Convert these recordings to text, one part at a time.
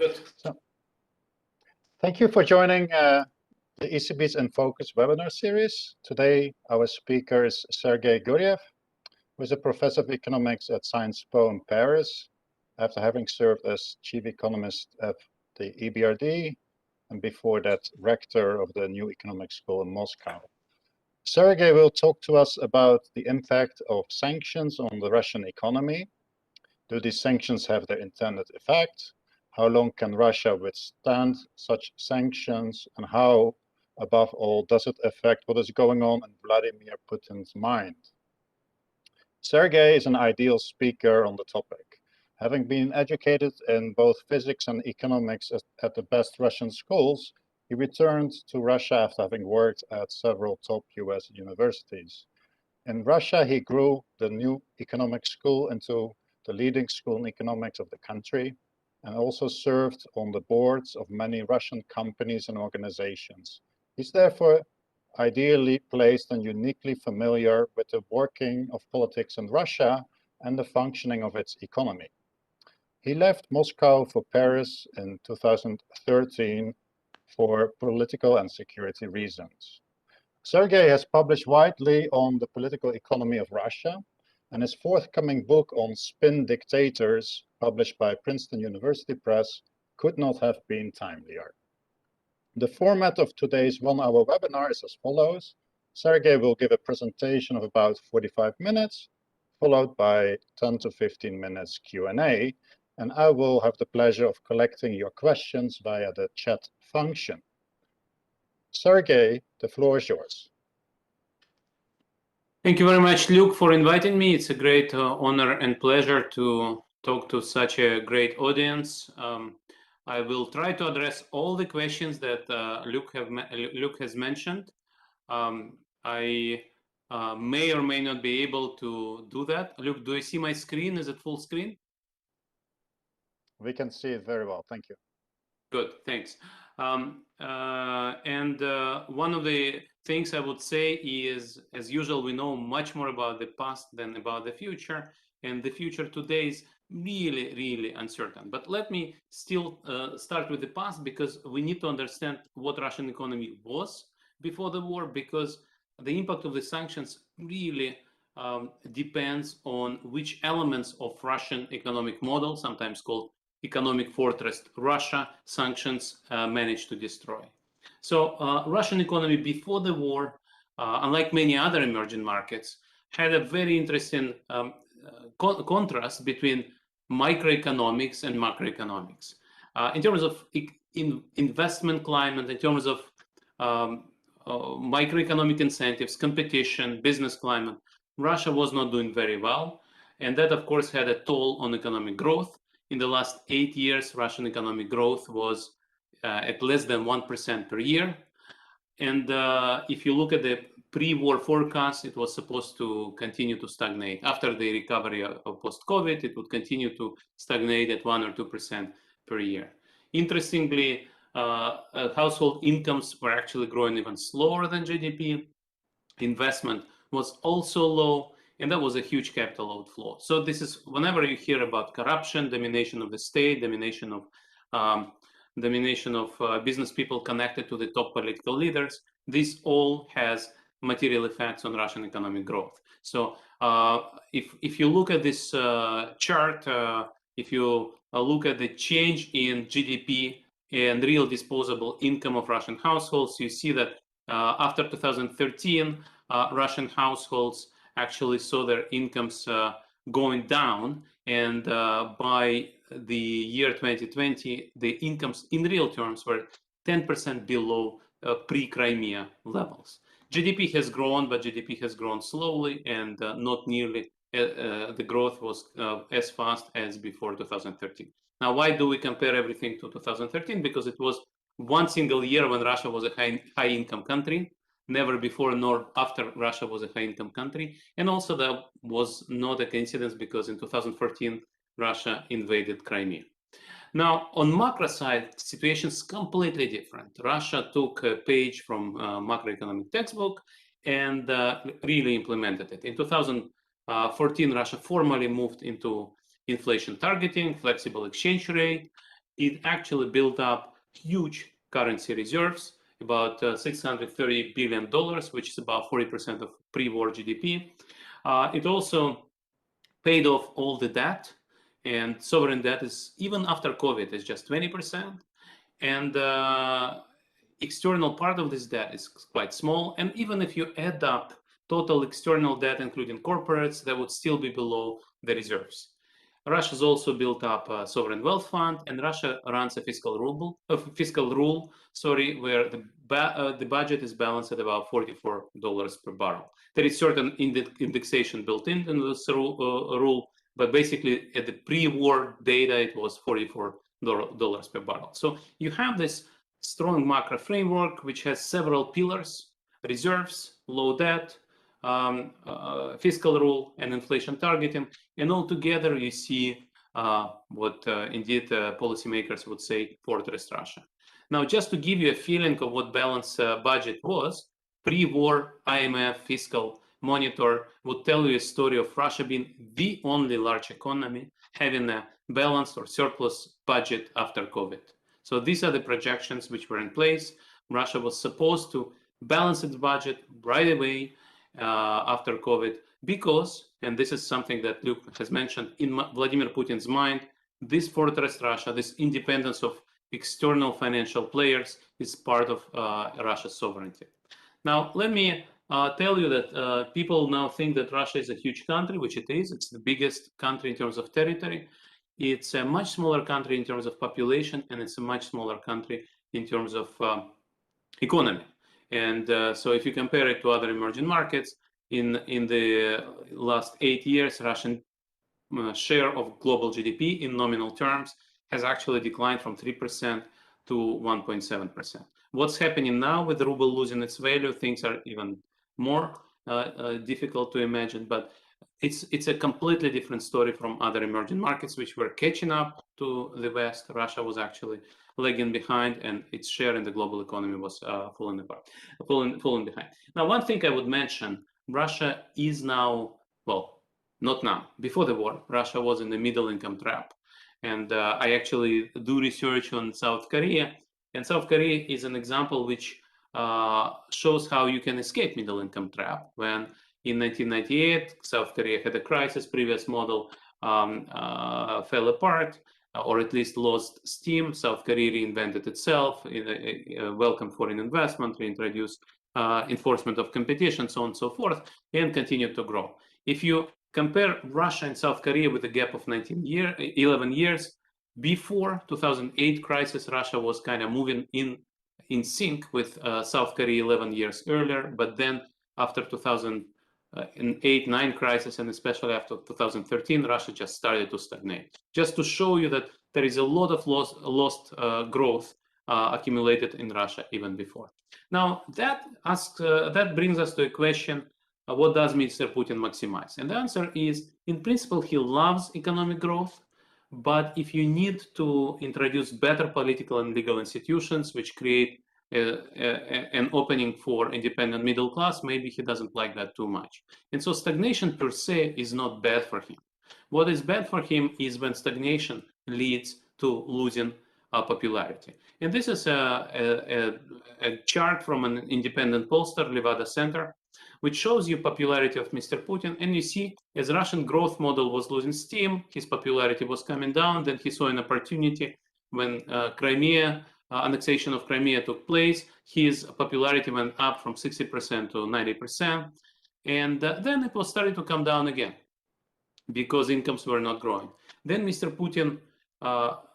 Good. So, thank you for joining the ECB's In Focus webinar series. Today, our speaker is Sergei Guriev, who is a professor of economics at Sciences Po in Paris, after having served as chief economist at the EBRD, and before that, rector of the new economic school in Moscow. Sergei will talk to us about the impact of sanctions on the Russian economy. Do these sanctions have their intended effect? How long can Russia withstand such sanctions? And how, above all, does it affect what is going on in Vladimir Putin's mind? Sergei is an ideal speaker on the topic. Having been educated in both physics and economics at the best Russian schools, he returned to Russia after having worked at several top US universities. In Russia, he grew the new economic school into the leading school in economics of the country, and also served on the boards of many Russian companies and organizations. He's therefore ideally placed and uniquely familiar with the working of politics in Russia and the functioning of its economy. He left Moscow for Paris in 2013 for political and security reasons. Sergei has published widely on the political economy of Russia, and his forthcoming book on spin dictators, published by Princeton University Press, could not have been timelier. The format of today's one-hour webinar is as follows. Sergei will give a presentation of about 45 minutes, followed by 10 to 15 minutes Q&A, and I will have the pleasure of collecting your questions via the chat function. Sergei, the floor is yours. Thank you very much, Luke, for inviting me. It's a great honor and pleasure to talk to such a great audience. I will try to address all the questions that Luke has mentioned. I may or may not be able to do that. Luke, do you see my screen? Is it full screen? We can see it very well. Thank you. Good, thanks. One of the things I would say is, as usual, we know much more about the past than about the future, and the future today is really, really uncertain. But let me still start with the past, because we need to understand what Russian economy was before the war, because the impact of the sanctions really depends on which elements of Russian economic model, sometimes called economic fortress Russia, sanctions managed to destroy. So Russian economy before the war, unlike many other emerging markets, had a very interesting contrast between microeconomics and macroeconomics. In terms of investment climate, in terms of microeconomic incentives, competition, business climate, Russia was not doing very well. And that, of course, had a toll on economic growth. In the last 8 years, Russian economic growth was at less than 1% per year. And if you look at the pre-war forecast, it was supposed to continue to stagnate. After the recovery of post-COVID, it would continue to stagnate at 1 or 2% per year. Interestingly, household incomes were actually growing even slower than GDP. Investment was also low, and that was a huge capital outflow. So this is, whenever you hear about corruption, domination of the state, domination of business people connected to the top political leaders, this all has material effects on Russian economic growth. So if you look at this chart, if you look at the change in GDP and real disposable income of Russian households, you see that after 2013, Russian households actually saw their incomes going down, and by the year 2020, the incomes in real terms were 10% below pre-Crimea levels. GDP has grown, but GDP has grown slowly, and not nearly the growth was as fast as before 2013. Now, why do we compare everything to 2013? Because it was one single year when Russia was a high-income country. Never before nor after Russia was a high-income country. And also that was not a coincidence, because in 2014, Russia invaded Crimea. Now, on macro side, situation is completely different. Russia took a page from macroeconomic textbook and really implemented it. In 2014, Russia formally moved into inflation targeting, flexible exchange rate, it actually built up huge currency reserves, about $630 billion, which is about 40% of pre-war GDP. It also paid off all the debt, and sovereign debt is, even after COVID, is just 20%. And external part of this debt is quite small. And even if you add up total external debt, including corporates, that would still be below the reserves. Russia's also built up a sovereign wealth fund, and Russia runs a fiscal rule, where the budget is balanced at about $44 per barrel. There is certain indexation built in this rule, but basically at the pre-war data, it was $44 per barrel. So you have this strong macro framework, which has several pillars: reserves, low debt, fiscal rule, and inflation targeting. And all together, you see what indeed policymakers would say fortress Russia. Now, just to give you a feeling of what balanced budget was, pre-war IMF fiscal monitor would tell you a story of Russia being the only large economy having a balanced or surplus budget after COVID. So these are the projections which were in place. Russia was supposed to balance its budget right away after COVID because, and this is something that Luke has mentioned, in Vladimir Putin's mind, this fortress Russia, this independence of external financial players, is part of Russia's sovereignty. Now, let me tell you that people now think that Russia is a huge country, which it is. It's the biggest country in terms of territory. It's a much smaller country in terms of population, and it's a much smaller country in terms of economy. And so if you compare it to other emerging markets, in the last 8 years, Russian share of global GDP in nominal terms has actually declined from 3% to 1.7%. What's happening now with the ruble losing its value, things are even more difficult to imagine, but it's a completely different story from other emerging markets which were catching up to the West. Russia was actually lagging behind, and its share in the global economy was falling behind. Now, one thing I would mention, Russia is now, well, not now, before the war, Russia was in the middle income trap. And I actually do research on South Korea, and South Korea is an example which shows how you can escape middle income trap. When in 1998, South Korea had a crisis, previous model fell apart, or at least lost steam. South Korea reinvented itself, welcomed foreign investment, reintroduced enforcement of competition, so on and so forth, and continued to grow. If you compare Russia and South Korea with a gap of 11 years, before 2008 crisis, Russia was kind of moving in sync with South Korea 11 years earlier, but then after 2008-9 crisis, and especially after 2013, Russia just started to stagnate. Just to show you that there is a lot of lost growth accumulated in Russia even before. Now, that brings us to a question, what does Mr. Putin maximize? And the answer is, in principle, he loves economic growth, but if you need to introduce better political and legal institutions which create an opening for independent middle class, maybe he doesn't like that too much. And so stagnation per se is not bad for him. What is bad for him is when stagnation leads to losing popularity. And this is a chart from an independent pollster, Levada Center, which shows you popularity of Mr. Putin. And you see, as Russian growth model was losing steam, his popularity was coming down. Then he saw an opportunity when annexation of Crimea took place. His popularity went up from 60% to 90%. And then it was starting to come down again because incomes were not growing. Then Mr. Putin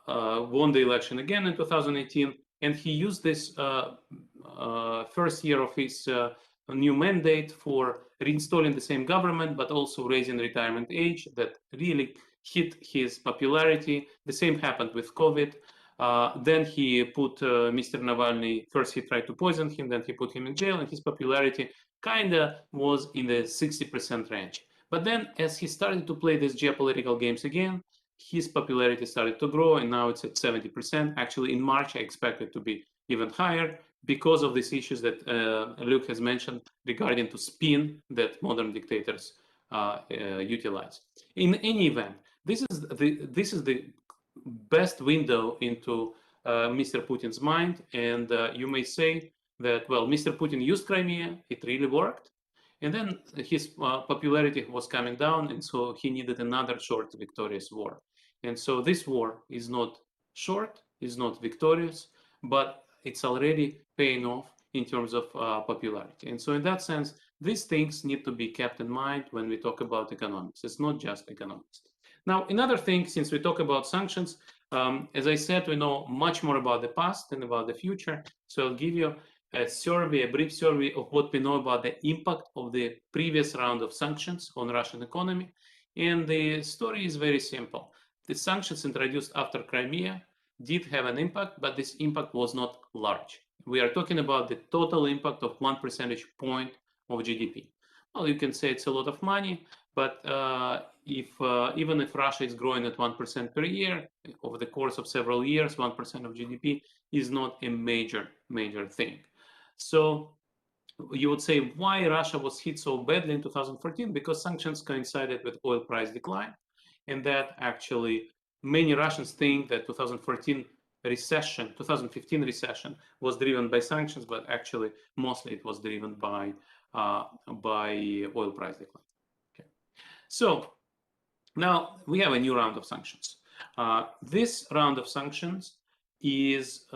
won the election again in 2018, and he used this first year of his new mandate for reinstalling the same government, but also raising retirement age that really hit his popularity. The same happened with COVID. Then he put Mr. Navalny, first he tried to poison him, then he put him in jail, and his popularity kind of was in the 60% range. But then as he started to play these geopolitical games again, his popularity started to grow, and now it's at 70%. Actually, in March, I expect it to be even higher because of these issues that Luke has mentioned regarding to spin that modern dictators utilize. In any event, this is the best window into Mr. Putin's mind, and you may say that, well, Mr. Putin used Crimea, it really worked, and then his popularity was coming down, and so he needed another short victorious war. And so this war is not short, is not victorious, but it's already paying off in terms of popularity. And so in that sense, these things need to be kept in mind when we talk about economics. It's not just economics. Now, another thing, since we talk about sanctions, as I said, we know much more about the past than about the future. So I'll give you a survey, a brief survey of what we know about the impact of the previous round of sanctions on Russian economy. And the story is very simple. The sanctions introduced after Crimea did have an impact, but this impact was not large. We are talking about the total impact of 1 percentage point of GDP. Well, you can say it's a lot of money, but even if Russia is growing at 1% per year, over the course of several years, 1% of GDP is not a major thing. So you would say, why Russia was hit so badly in 2014? Because sanctions coincided with oil price decline, and that actually many Russians think that 2015 recession was driven by sanctions, but actually mostly it was driven by oil price decline. Okay. So now we have a new round of sanctions. This round of sanctions is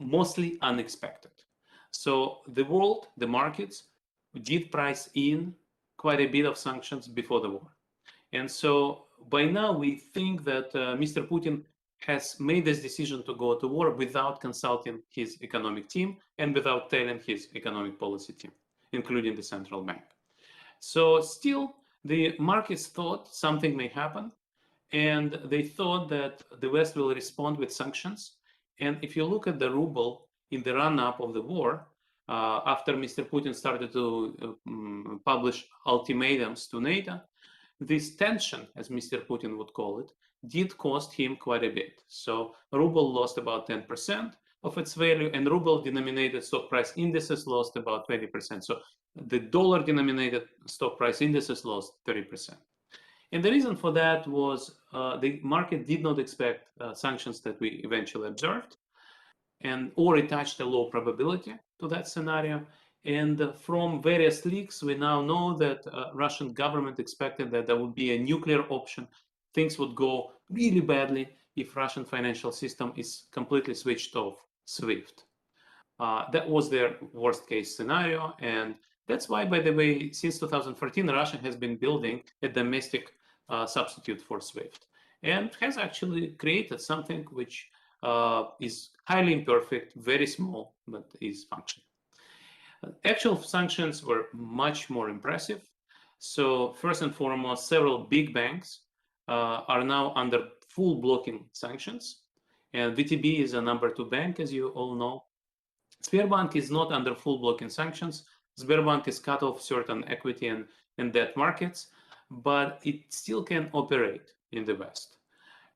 mostly unexpected. So the world, the markets, did price in quite a bit of sanctions before the war. And so by now we think that Mr. Putin has made this decision to go to war without consulting his economic team and without telling his economic policy team, including the central bank. So still, the markets thought something may happen, and they thought that the West will respond with sanctions. And if you look at the ruble in the run-up of the war, after Mr. Putin started to publish ultimatums to NATO, this tension, as Mr. Putin would call it, did cost him quite a bit. So ruble lost about 10% of its value, and ruble-denominated stock price indices lost about 20%. So the dollar-denominated stock price indices lost 30%. And the reason for that was the market did not expect sanctions that we eventually observed, or attached a low probability to that scenario. And from various leaks, we now know that Russian government expected that there would be a nuclear option. Things would go really badly if Russian financial system is completely switched off SWIFT. That was their worst case scenario. And that's why, by the way, since 2014, Russia has been building a domestic substitute for SWIFT and has actually created something which is highly imperfect, very small, but is functioning. Actual sanctions were much more impressive. So first and foremost, several big banks are now under full blocking sanctions. And VTB is a number 2 bank, as you all know. Sberbank is not under full blocking sanctions. Sberbank is cut off certain equity and debt markets, but it still can operate in the West.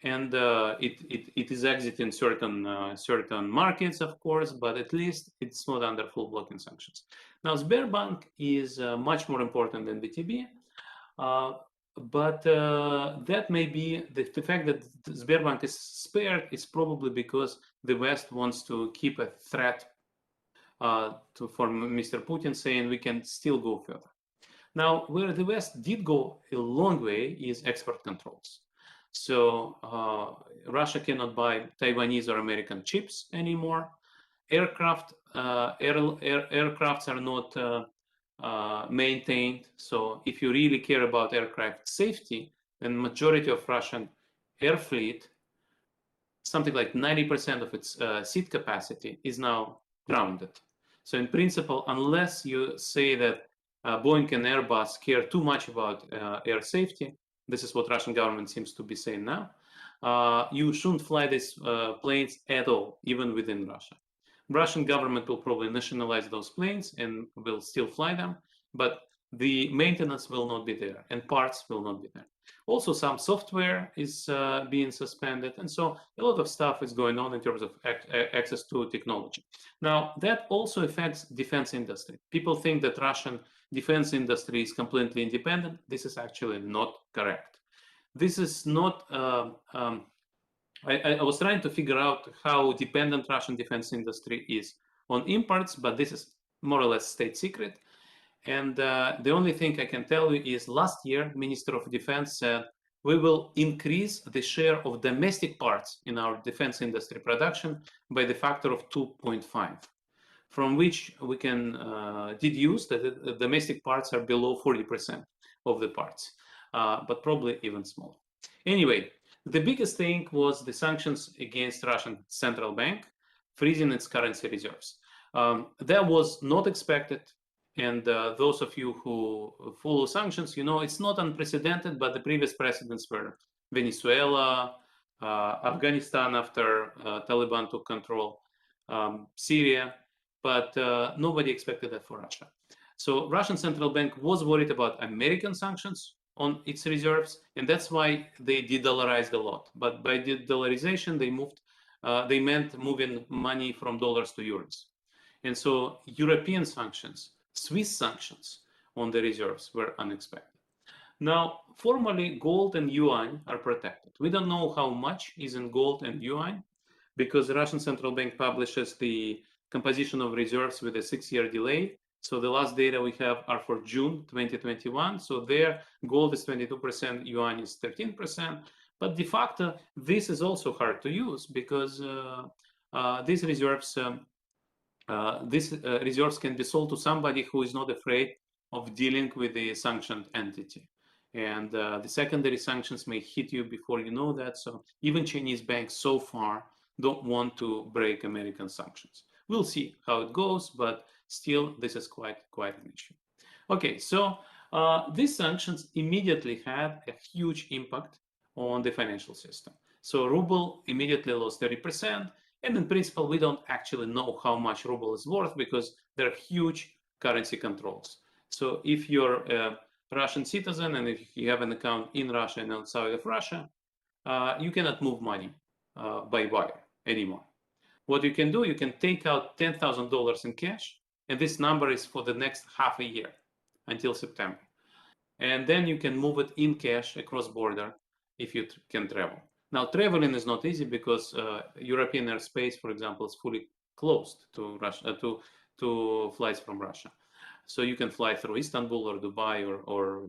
And it is exiting certain markets, of course, but at least it's not under full blocking sanctions. Now, Sberbank is much more important than VTB, but that may be the fact that Sberbank is spared is probably because the West wants to keep a threat for Mr. Putin, saying we can still go further. Now, where the West did go a long way is export controls. So Russia cannot buy Taiwanese or American chips anymore. Aircrafts are not maintained. So if you really care about aircraft safety, then majority of Russian air fleet, something like 90% of its seat capacity, is now grounded. So in principle, unless you say that Boeing and Airbus care too much about air safety, this is what Russian government seems to be saying now, you shouldn't fly these planes at all, even within Russia. Russian government will probably nationalize those planes and will still fly them, but the maintenance will not be there and parts will not be there. Also, some software is being suspended, and so a lot of stuff is going on in terms of access to technology. Now, that also affects defense industry. People think that Russian defense industry is completely independent. This is actually not correct. This is not I was trying to figure out how dependent Russian defense industry is on imports, but this is more or less state secret. And the only thing I can tell you is last year, Minister of Defense said, we will increase the share of domestic parts in our defense industry production by the factor of 2.5, from which we can deduce that the domestic parts are below 40% of the parts, but probably even smaller. Anyway, the biggest thing was the sanctions against Russian central bank, freezing its currency reserves. That was not expected. And those of you who follow sanctions, you know it's not unprecedented, but the previous precedents were Venezuela, Afghanistan after Taliban took control, Syria, but nobody expected that for Russia. So Russian central bank was worried about American sanctions on its reserves, and that's why they de-dollarized a lot. But by de-dollarization, they meant moving money from dollars to euros. And so European sanctions, Swiss sanctions on the reserves were unexpected. Now, formally, gold and yuan are protected. We don't know how much is in gold and yuan because the Russian central bank publishes the composition of reserves with a 6-year delay. So the last data we have are for June 2021. So there, gold is 22%, yuan is 13%. But de facto, this is also hard to use because these reserves can be sold to somebody who is not afraid of dealing with the sanctioned entity. And the secondary sanctions may hit you before you know that. So even Chinese banks so far don't want to break American sanctions. We'll see how it goes, but still this is quite an issue. Okay, so these sanctions immediately had a huge impact on the financial system. So ruble immediately lost 30%. And in principle, we don't actually know how much ruble is worth because there are huge currency controls. So if you're a Russian citizen and if you have an account in Russia and outside of Russia, you cannot move money by wire anymore. What you can do, you can take out $10,000 in cash, and this number is for the next half a year until September. And then you can move it in cash across border if you can travel. Now, traveling is not easy because European airspace, for example, is fully closed to Russia, to flights from Russia. So you can fly through Istanbul or Dubai or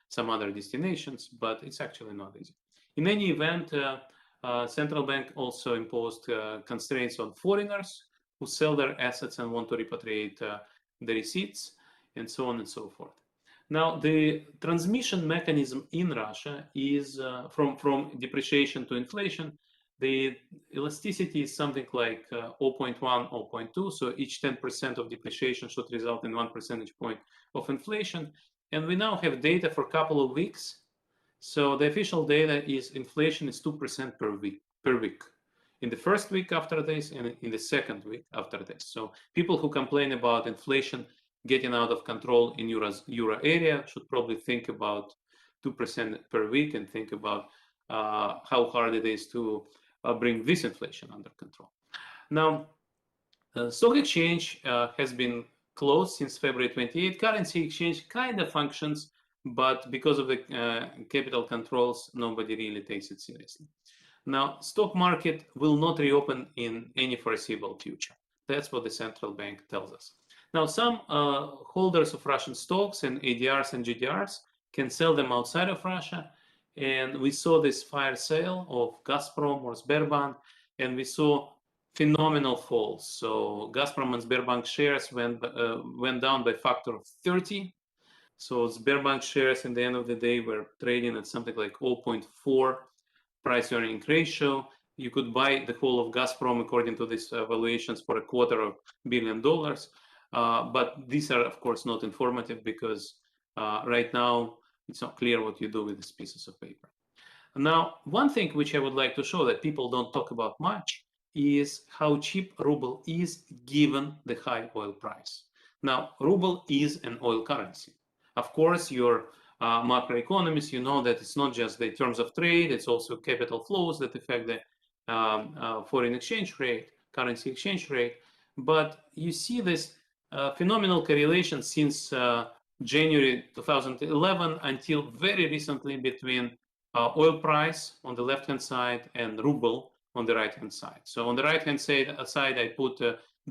some other destinations, but it's actually not easy. In any event, central bank also imposed constraints on foreigners who sell their assets and want to repatriate the receipts, and so on and so forth. Now, the transmission mechanism in Russia is from depreciation to inflation. The elasticity is something like 0.1, 0.2. So each 10% of depreciation should result in 1 percentage point of inflation. And we now have data for a couple of weeks. So the official data is inflation is 2% per week. In the first week after this and in the second week after this. So people who complain about inflation getting out of control in euro area should probably think about 2% per week and think about how hard it is to bring this inflation under control. Now, the stock exchange has been closed since February 28. Currency exchange kind of functions, but because of the capital controls, nobody really takes it seriously. Now, stock market will not reopen in any foreseeable future. That's what the central bank tells us. Now, some holders of Russian stocks and ADRs and GDRs can sell them outside of Russia. And we saw this fire sale of Gazprom or Sberbank, and we saw phenomenal falls. So Gazprom and Sberbank shares went down by factor of 30. So Sberbank shares in the end of the day were trading at something like 0.4 price earning ratio. You could buy the whole of Gazprom according to these valuations for $250 million. But these are, of course, not informative because right now it's not clear what you do with these pieces of paper. Now, one thing which I would like to show that people don't talk about much is how cheap ruble is given the high oil price. Now, ruble is an oil currency. Of course, your macroeconomists, you know that it's not just the terms of trade, it's also capital flows that affect the foreign exchange rate, currency exchange rate. But you see this phenomenal correlation since January 2011 until very recently between oil price on the left-hand side and ruble on the right-hand side. So on the right-hand side, I put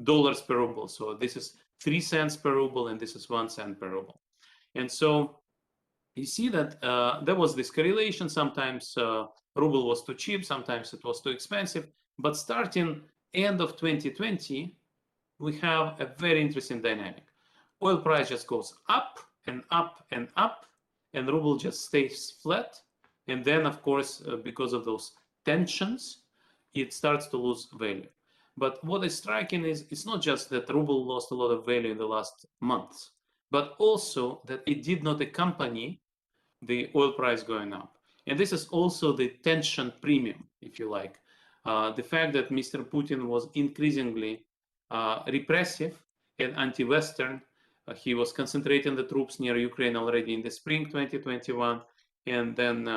dollars per ruble. So this is 3 cents per ruble, and this is 1 cent per ruble. And so you see that there was this correlation. Sometimes ruble was too cheap, sometimes it was too expensive. But starting end of 2020, we have a very interesting dynamic. Oil price just goes up and up and up, and ruble just stays flat. And then, of course, because of those tensions, it starts to lose value. But what is striking is it's not just that ruble lost a lot of value in the last months, but also that it did not accompany the oil price going up. And this is also the tension premium, if you like. The fact that Mr. Putin was increasingly repressive and anti-Western. He was concentrating the troops near Ukraine already in the spring 2021, and then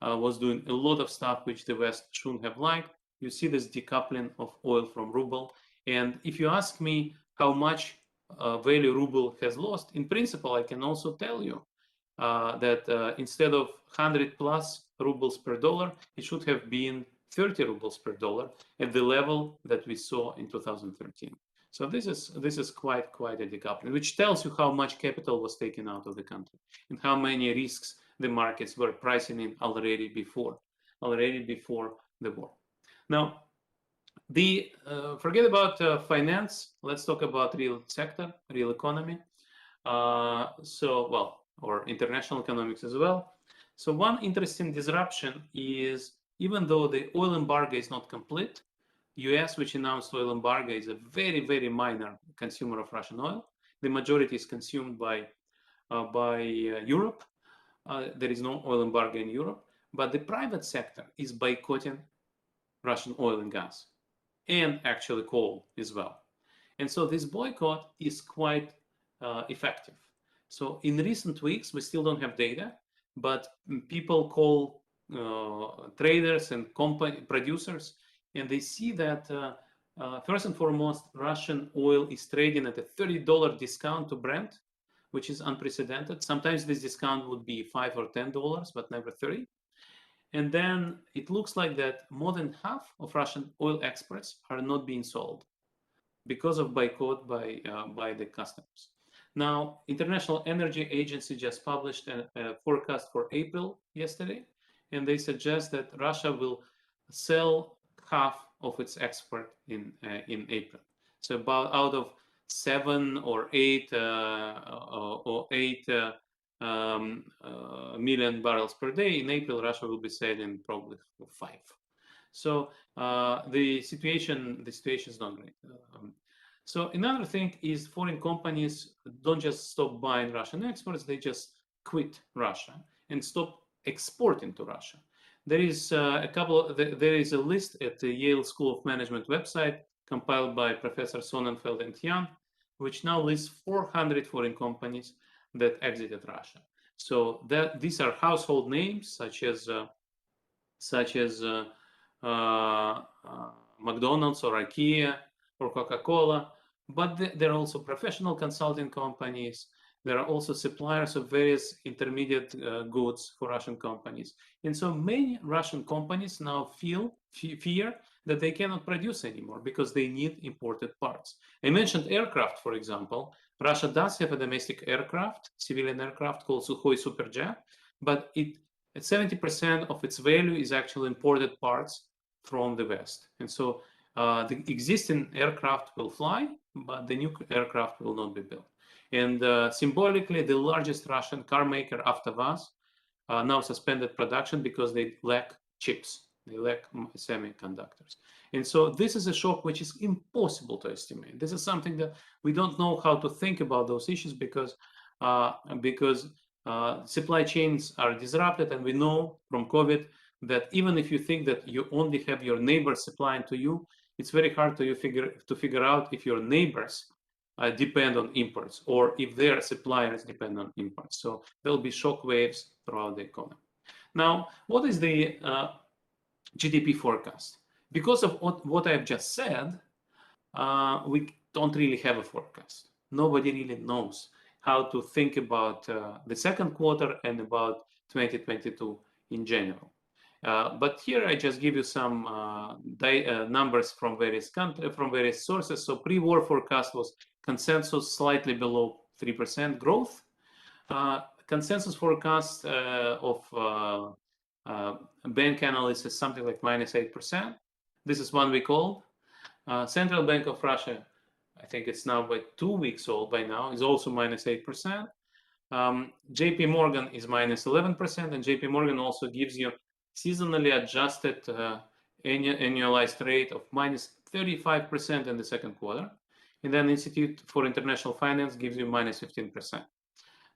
was doing a lot of stuff which the West shouldn't have liked. You see this decoupling of oil from ruble. And if you ask me how much value ruble has lost, in principle, I can also tell you that instead of 100 plus rubles per dollar, it should have been 30 rubles per dollar at the level that we saw in 2013. So this is quite a decoupling, which tells you how much capital was taken out of the country and how many risks the markets were pricing in already before the war. Now, forget about finance. Let's talk about real sector, real economy. Or international economics as well. So one interesting disruption is, even though the oil embargo is not complete, US, which announced oil embargo, is a very minor consumer of Russian oil. The majority is consumed by Europe. There is no oil embargo in Europe, but the private sector is boycotting Russian oil and gas, and actually coal as well. And so this boycott is quite effective. So in recent weeks, we still don't have data, but people call traders and producers, and they see that first and foremost, Russian oil is trading at a $30 discount to Brent, which is unprecedented. Sometimes this discount would be $5 or $10, but never 30. And then it looks like that more than half of Russian oil exports are not being sold because of boycott by the customers. Now, International Energy Agency just published a forecast for April yesterday, and they suggest that Russia will sell half of its export in April. So about out of 7 or 8 million barrels per day, in April Russia will be selling probably 5. So the situation is not great. So another thing is foreign companies don't just stop buying Russian exports, they just quit Russia and stop exporting to Russia. There is there is a list at the Yale School of Management website compiled by Professor Sonnenfeld and Jan, which now lists 400 foreign companies that exited Russia. So these are household names such as McDonald's or IKEA or Coca-Cola, but there are also professional consulting companies. There are also suppliers of various intermediate goods for Russian companies. And so many Russian companies now fear that they cannot produce anymore because they need imported parts. I mentioned aircraft, for example. Russia does have a domestic aircraft, civilian aircraft called Sukhoi Superjet, but 70% of its value is actually imported parts from the West. And so the existing aircraft will fly, but the new aircraft will not be built. And symbolically, the largest Russian car maker, AvtoVAZ, now suspended production because they lack chips. They lack semiconductors. And so this is a shock which is impossible to estimate. This is something that we don't know how to think about those issues because supply chains are disrupted, and we know from COVID that even if you think that you only have your neighbors supplying to you, it's very hard to figure out if your neighbors depend on imports or if their suppliers depend on imports. So there'll be shock waves throughout the economy. Now, what is the GDP forecast? Because of what I've just said, we don't really have a forecast. Nobody really knows how to think about the second quarter and about 2022 in general. But here I just give you some numbers from various sources. So pre-war forecast was consensus slightly below 3% growth. Consensus forecast of bank analysts is something like -8%. This is 1 week old. Central Bank of Russia, I think it's now by 2 weeks old by now, is also -8%. JP Morgan is -11%, and JP Morgan also gives you seasonally adjusted annualized rate of -35% in the second quarter. And then Institute for International Finance gives you -15%.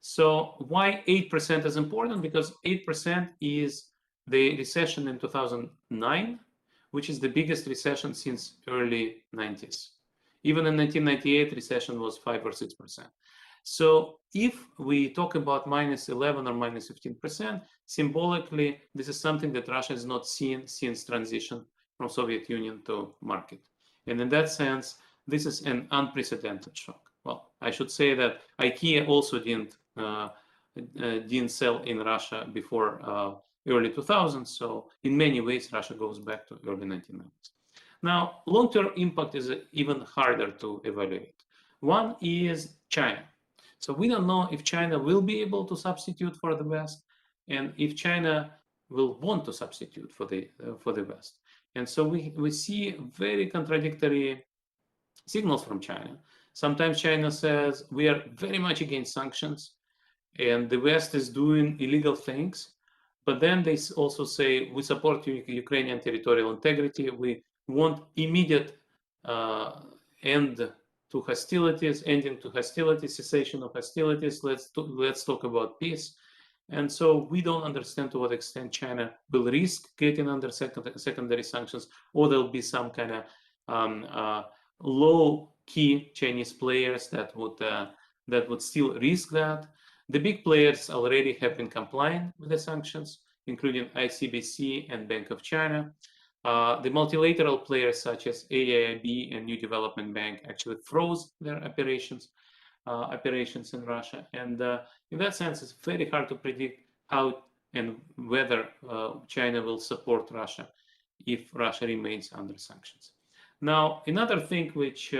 So why 8% is important? Because 8% is the recession in 2009, which is the biggest recession since early 90s. Even in 1998, recession was 5 or 6%. So if we talk about -11 or -15%, symbolically, this is something that Russia has not seen since transition from Soviet Union to market. And in that sense, this is an unprecedented shock. Well, I should say that IKEA also didn't sell in Russia before early 2000s. So in many ways, Russia goes back to early 1990s. Now, long-term impact is even harder to evaluate. One is China. So we don't know if China will be able to substitute for the West, and if China will want to substitute for the West. And so we see very contradictory signals from China. Sometimes China says we are very much against sanctions, and the West is doing illegal things. But then they also say we support Ukrainian territorial integrity. We want immediate ending to hostilities, cessation of hostilities. Let's talk about peace. And so we don't understand to what extent China will risk getting under secondary sanctions, or there'll be some kind of low-key Chinese players that would still risk that. The big players already have been complying with the sanctions, including ICBC and Bank of China. The multilateral players such as AIIB and New Development Bank actually froze their operations in Russia. And in that sense, it's very hard to predict how and whether China will support Russia if Russia remains under sanctions. Now, another thing which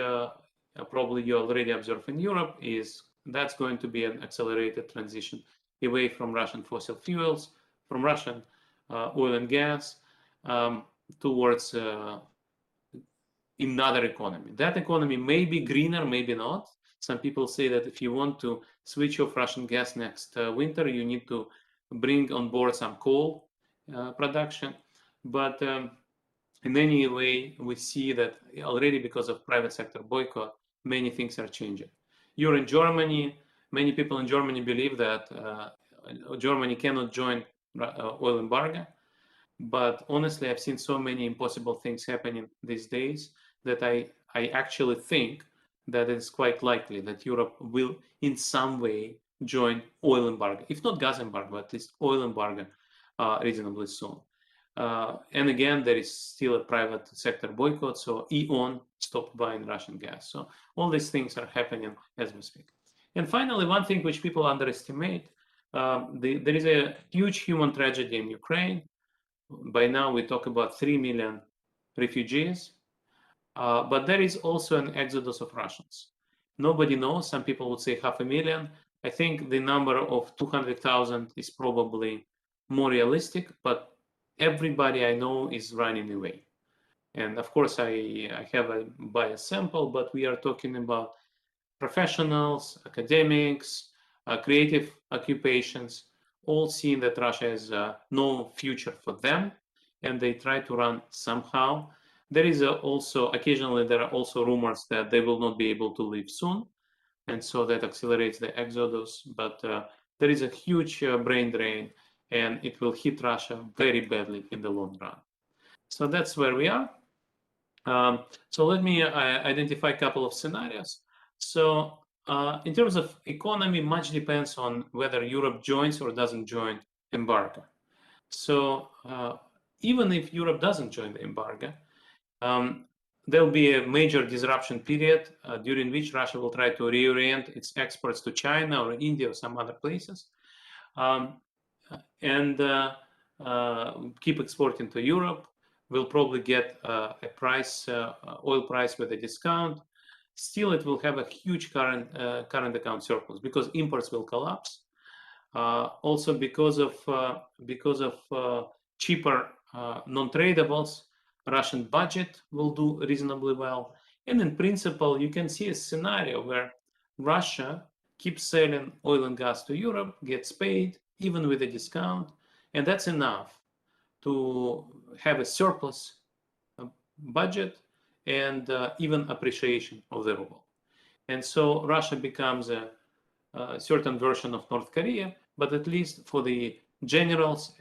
probably you already observe in Europe is that's going to be an accelerated transition away from Russian fossil fuels, from Russian oil and gas, towards another economy. That economy may be greener, maybe not. Some people say that if you want to switch off Russian gas next winter, you need to bring on board some coal production. But in any way, we see that already because of private sector boycott, many things are changing. You're in Germany. Many people in Germany believe that Germany cannot join oil embargo. But honestly, I've seen so many impossible things happening these days that I actually think that it's quite likely that Europe will in some way join oil embargo, if not gas embargo, at least oil embargo reasonably soon. And again, there is still a private sector boycott, so E.ON stopped buying Russian gas. So all these things are happening as we speak. And finally, one thing which people underestimate, there is a huge human tragedy in Ukraine. By now, we talk about 3 million refugees, but there is also an exodus of Russians. Nobody knows. Some people would say 500,000. I think the number of 200,000 is probably more realistic, but everybody I know is running away. And of course, I have a biased sample, but we are talking about professionals, academics, creative occupations, all seeing that Russia has no future for them, and they try to run somehow. There is also, occasionally, there are also rumors that they will not be able to leave soon, and so that accelerates the exodus. But there is a huge brain drain, and it will hit Russia very badly in the long run. So that's where we are. So let me identify a couple of scenarios. So in terms of economy, much depends on whether Europe joins or doesn't join embargo. So even if Europe doesn't join the embargo, there'll be a major disruption period during which Russia will try to reorient its exports to China or India or some other places. And keep exporting to Europe, will probably get a oil price with a discount. Still, it will have a huge current account surplus because imports will collapse. Also because of cheaper non-tradables, Russian budget will do reasonably well. And in principle, you can see a scenario where Russia keeps selling oil and gas to Europe, gets paid even with a discount, and that's enough to have a surplus budget and even appreciation of the ruble. And so Russia becomes a certain version of North Korea, but at least for the generals,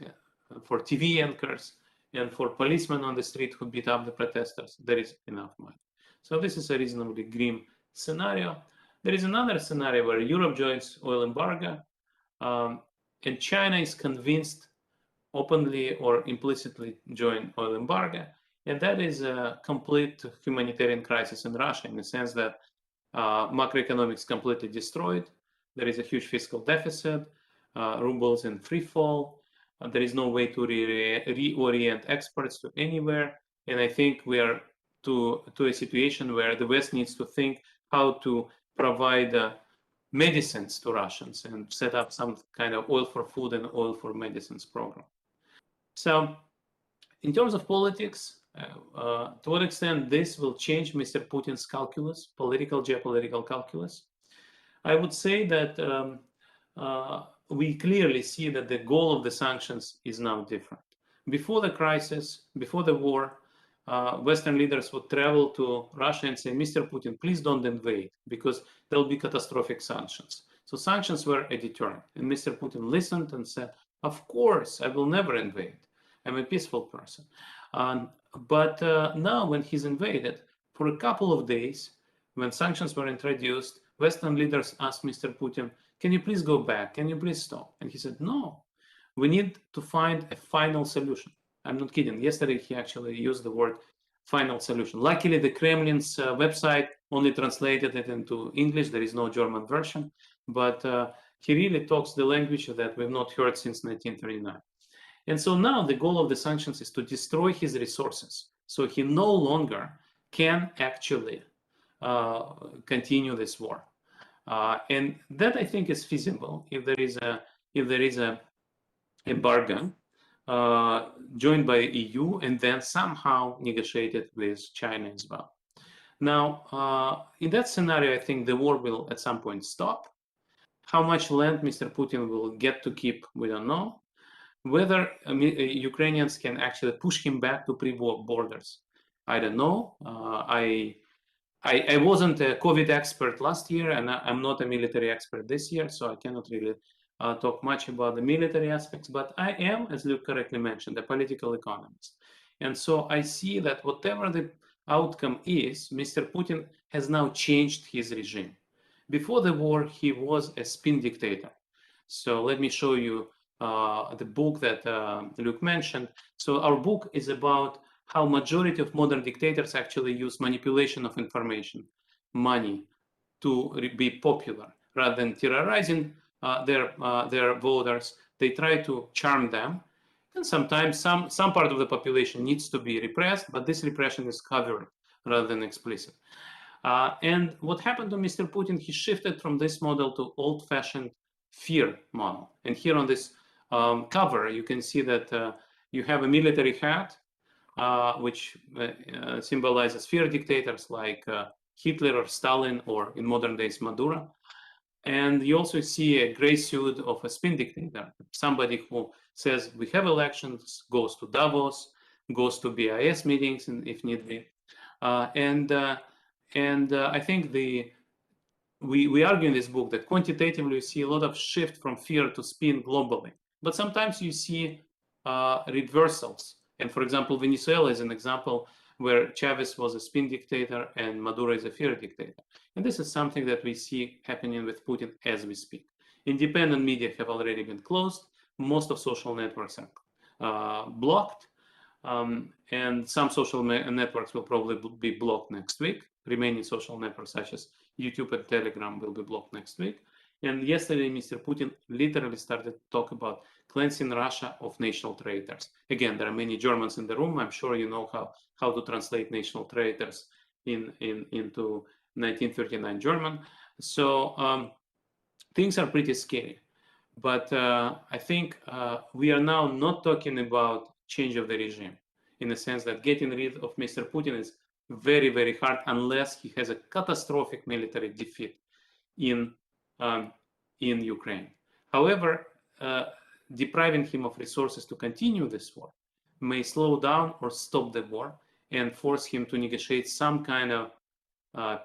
for TV anchors, and for policemen on the street who beat up the protesters, there is enough money. So this is a reasonably grim scenario. There is another scenario where Europe joins oil embargo, and China is convinced openly or implicitly join oil embargo, and that is a complete humanitarian crisis in Russia in the sense that macroeconomics completely destroyed. There is a huge fiscal deficit, rubles in free fall. There is no way to reorient exports to anywhere. And I think we are to a situation where the West needs to think how to provide medicines to Russians and set up some kind of oil for food and oil for medicines program. So in terms of politics, to what extent this will change Mr. Putin's calculus, geopolitical calculus? I would say that we clearly see that the goal of the sanctions is now different. Before the crisis, before the war, Western leaders would travel to Russia and say, Mr. Putin, please don't invade, because there will be catastrophic sanctions. So sanctions were a deterrent. And Mr. Putin listened and said, of course, I will never invade. I'm a peaceful person. But now when he's invaded, for a couple of days, when sanctions were introduced, Western leaders asked Mr. Putin, can you please go back? Can you please stop? And he said, no, we need to find a final solution. I'm not kidding. Yesterday, he actually used the word final solution. Luckily, the Kremlin's website only translated it into English. There is no German version. But he really talks the language that we've not heard since 1939. And so now the goal of the sanctions is to destroy his resources. So he no longer can actually continue this war. And that, I think, is feasible if there is a bargain joined by the EU and then somehow negotiated with China as well. Now, in that scenario, I think the war will at some point stop. How much land Mr. Putin will get to keep, we don't know. Whether Ukrainians can actually push him back to pre-war borders, I don't know. I wasn't a COVID expert last year, and I'm not a military expert this year, so I cannot really talk much about the military aspects, but I am, as Luke correctly mentioned, a political economist. And so I see that whatever the outcome is, Mr. Putin has now changed his regime. Before the war, he was a spin dictator. So let me show you the book that Luke mentioned. So our book is about how majority of modern dictators actually use manipulation of information, money, to be popular. Rather than terrorizing their voters, they try to charm them. And sometimes some part of the population needs to be repressed, but this repression is covered rather than explicit. And what happened to Mr. Putin, he shifted from this model to old-fashioned fear model. And here on this cover, you can see that you have a military hat, which symbolizes fear dictators like Hitler or Stalin, or in modern days, Maduro. And you also see a gray suit of a spin dictator, somebody who says, we have elections, goes to Davos, goes to BIS meetings if need be. And I think we argue in this book that quantitatively you see a lot of shift from fear to spin globally. But sometimes you see reversals. And for example, Venezuela is an example where Chavez was a spin dictator and Maduro is a fear dictator. And this is something that we see happening with Putin as we speak. Independent media have already been closed. Most of social networks are blocked. And some social networks will probably be blocked next week. Remaining social networks such as YouTube and Telegram will be blocked next week. And yesterday, Mr. Putin literally started to talk about cleansing Russia of national traitors. Again, there are many Germans in the room. I'm sure you know how to translate national traitors into 1939 German. So things are pretty scary. But I think we are now not talking about change of the regime, in the sense that getting rid of Mr. Putin is very, very hard unless he has a catastrophic military defeat in Ukraine. However, depriving him of resources to continue this war may slow down or stop the war and force him to negotiate some kind of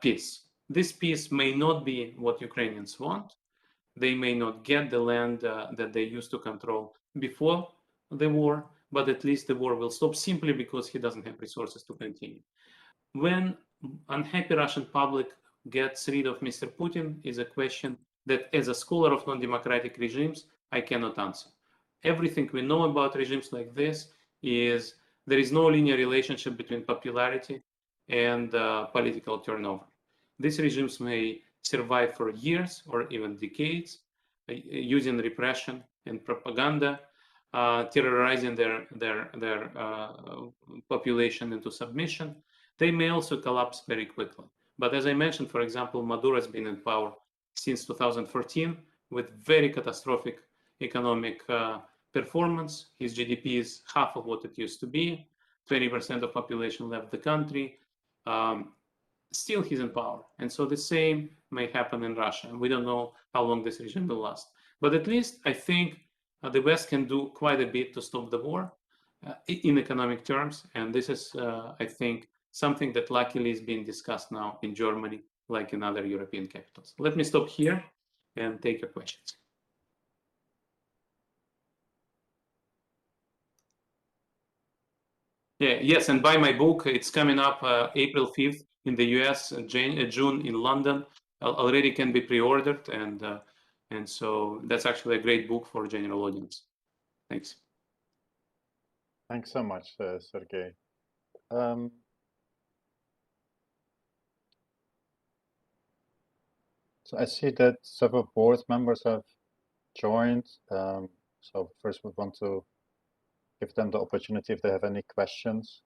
peace. This peace may not be what Ukrainians want. They may not get the land that they used to control before the war, but at least the war will stop simply because he doesn't have resources to continue. When unhappy Russian public gets rid of Mr. Putin is a question that, as a scholar of non-democratic regimes, I cannot answer. Everything we know about regimes like this is there is no linear relationship between popularity and political turnover. These regimes may survive for years or even decades using repression and propaganda, terrorizing their population into submission. They may also collapse very quickly. But as I mentioned, for example, Maduro has been in power since 2014 with very catastrophic economic performance. His GDP is half of what it used to be. 20% of population left the country. Still he's in power. And so the same may happen in Russia. And we don't know how long this regime will last. But at least I think the West can do quite a bit to stop the war in economic terms. And this is, I think, something that luckily is being discussed now in Germany, like in other European capitals. Let me stop here and take your questions. Yeah, yes, and buy my book. It's coming up April 5th in the US, June in London. Already can be pre-ordered, and so that's actually a great book for general audience. Thanks. Thanks so much, Sergei. So I see that several board members have joined. So first we want to give them the opportunity if they have any questions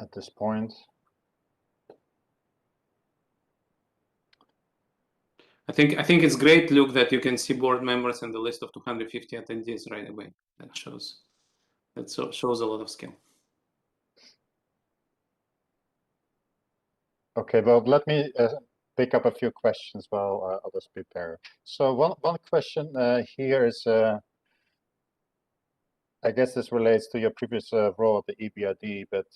at this point. I think it's great, Luke, that you can see board members in the list of 250 attendees right away. That shows a lot of skill. Okay, well, let me pick up a few questions while others prepare. So one question here is, I guess this relates to your previous role at the EBRD, but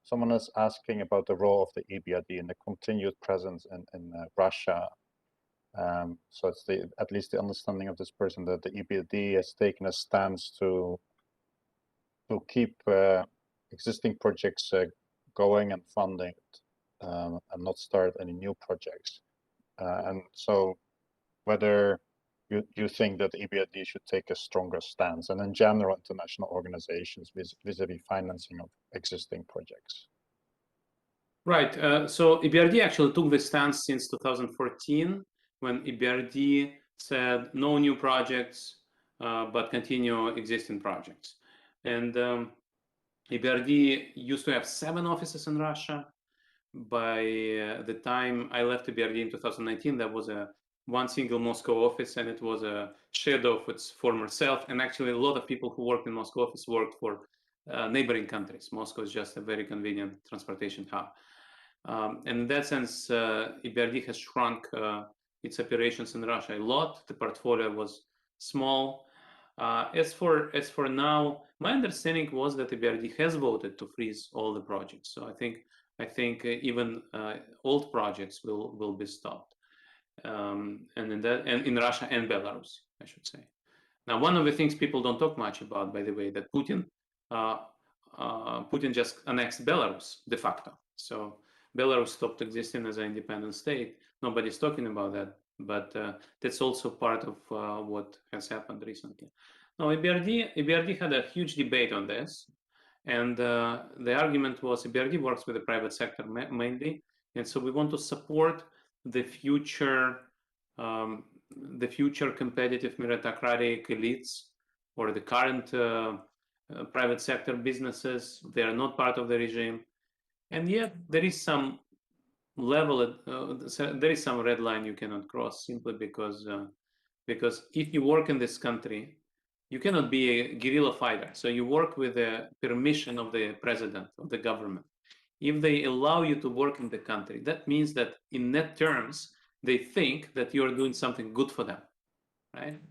someone is asking about the role of the EBRD and the continued presence in Russia. So it's at least the understanding of this person that the EBRD has taken a stance to keep existing projects going and funding and not start any new projects. And so whether you think that EBRD should take a stronger stance, and in general international organizations vis-a-vis financing of existing projects. Right. So EBRD actually took this stance since 2014, when EBRD said no new projects, but continue existing projects. And EBRD used to have 7 offices in Russia. By the time I left EBRD in 2019, there was one single Moscow office, and it was a shadow of its former self. And actually, a lot of people who worked in Moscow office worked for neighboring countries. Moscow is just a very convenient transportation hub. And in that sense, EBRD has shrunk its operations in Russia a lot. The portfolio was small. As for now, my understanding was that EBRD has voted to freeze all the projects. So I think even old projects will be stopped, and in Russia and Belarus, I should say. Now, one of the things people don't talk much about, by the way, that Putin just annexed Belarus de facto. So Belarus stopped existing as an independent state. Nobody's talking about that, but that's also part of what has happened recently. Now, EBRD had a huge debate on this. And the argument was EBRD works with the private sector mainly. And so we want to support the future the future competitive meritocratic elites or the current private sector businesses. They are not part of the regime, and yet there is some level, there is some red line you cannot cross, simply because if you work in this country, you cannot be a guerrilla fighter. So you work with the permission of the president, of the government. If they allow you to work in the country, that means that in net terms, they think that you're doing something good for them, right?